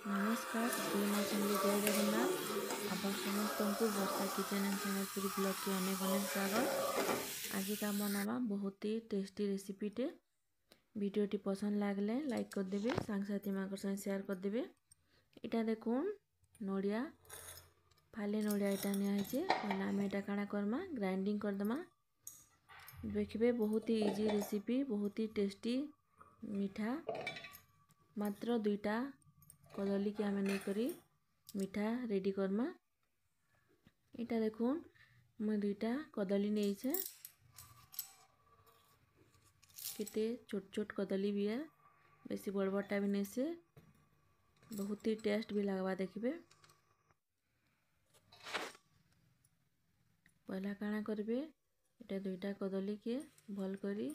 नमस्कार श्री माँ समली जय जगन्नाथ आप समस्त को वर्षा किचन एंड सम्बलपुरी ब्लॉग के अनेक अनेक स्वागत। आज का बनावा बहुत ही टेस्टी रेसिपी टे। वीडियोटी पसंद लगले लाइक कर देबे, सांगसाथी मांकर संग शेयर कर देबे। इटा देखुन नड़िया फाले नड़िया इटा निया है। पहले आम इटा काଣା करमा ग्राइंडिंग कर दमा। देखिए बहुत ही इजी रेसिपी, बहुत ही टेस्टी मीठा। मात्र दुईटा कदली के आम नहीं करी मीठा रेडी करमा। इटा देखुन मैं दुईटा कदली नहीं छे, केते छोट छोट कदली भी है, बेसी बड़ बड़टा भी नहीं से। बहुत ही टेस्ट भी लगवा देखिए। पहला काଣା करबे इटा दुईटा कदली के भल करी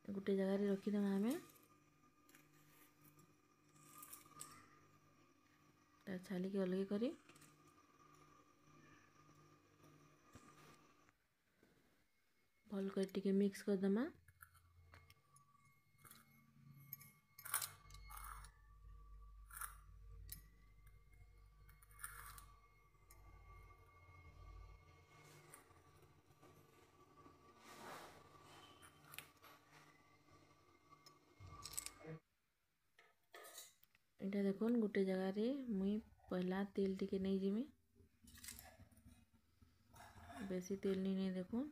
गोटे जगह रे रखीदेमा। आमे छाली के अलग करी भल कर टिके मिक्स कर दमा। इटा देखुन गोटे जगह रे मुई पहला तेल टिके नहीं जिमी, बेसी तेल नहीं देखुन।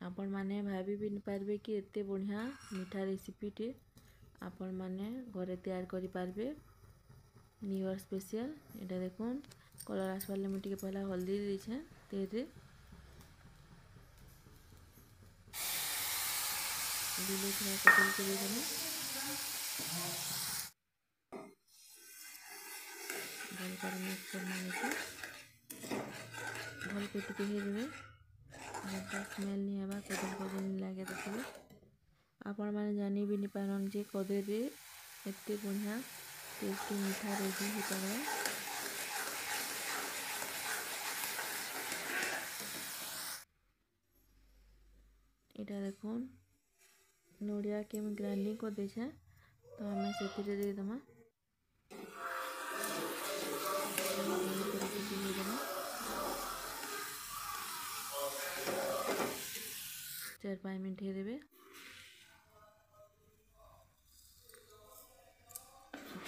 आपण माने भाभी भी पारबे कि एते बढ़िया मीठा रेसिपी टे आपण माने घरे तैयार करि पारबे। न्यू ईयर स्पेशल इटा देखुन कलर आसवाले मुझे पहला हल्दी दी छे तेल रे दिले थोड़ा कदल के दे देना। भल कर मिक्स करना है, भल के टिके हे देबे। स्मेल नहीं आवा कदल कदल नहीं लगे। देखिए आपण मैंने जानी भी नहीं पारन जे कदे रे एते बढ़िया टेस्टी मीठा रेडी हो पारे। इटा देखुन नड़िया के ग्राइंडिंग कर दे छे, तो हमें से दे दमा। चार 5 मिनट हे देबे।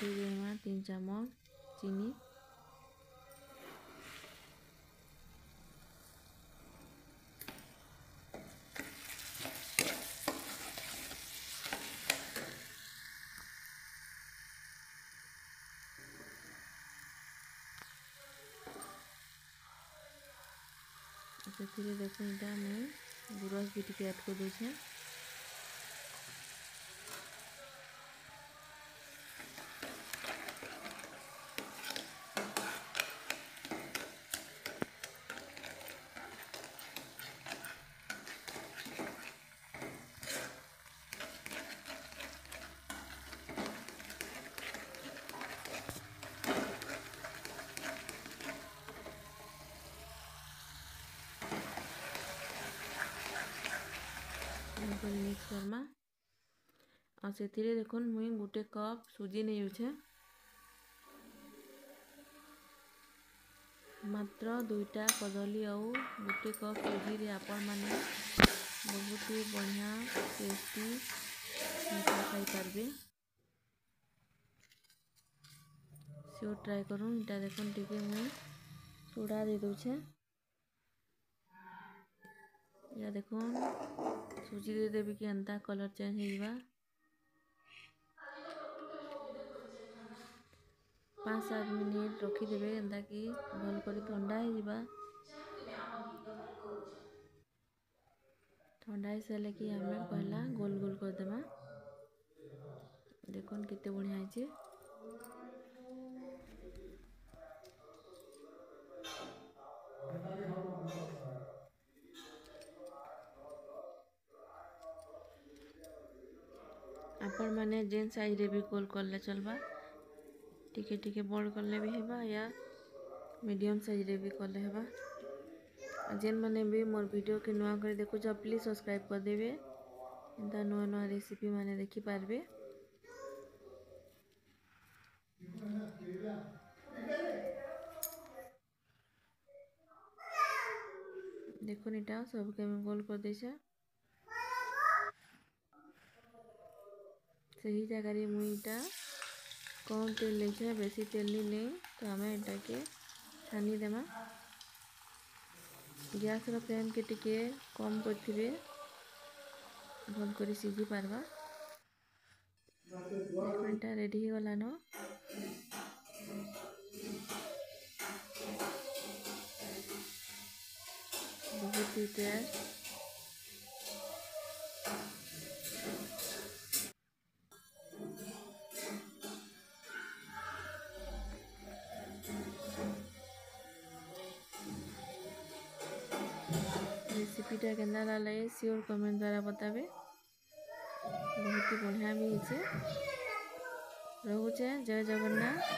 देमा 3 चम्मच चीनी, से देखो इटा मैं गुरस भी टिके ऐड कर दे छे। मिक्स करमा और से देखो मुई गोटे कप सुजी नहीं छे। मात्र दुईटा कदली और गोटे कप सुजी रे आपण माने बहुत ही बढ़िया टेस्टी मीठा खाई पारबे। सो ट्राई करूँ। इटा देखो टिके मुई सोडा दे दो छे। या देखो सुजी दे देवी कि अंता कलर चेंज होगा। 5-7 मिनट रखीदेवे एंता कि भल कर ठंडा हो। ठंडा हो सारे कि आम पहला गोल गोल करदेमा। देखो केते बढ़िया है। आपण माने जेन साइज रे भी गोल करले चलबा, टिके टिके बड़ करले भी हेबा या मीडियम साइज रे भी करले हेबा। जेन माने भी मोर वीडियो के नुआ कर देखो जा प्लीज सब्सक्राइब कर देबे। एंता नुआ नुआ रेसिपी माने देखि पारबे। देखुन इटा सबके मैं गोल कर देछे सही जगह मुईटा कम तेल लेछे बेसी तेल नहीं तो आम एटा के छानी देमा गैस रो फ्लेम के टिके कम करथिबे भल कर सीझी पारबा। देखो इटा रेडी हो गला न बहुत ही टेस्ट रेसिपीटा केन्दा लागे सियोर कमेंट द्वारा बताबे बहुत ही बढ़िया भी है। रोचे जय जगन्नाथ।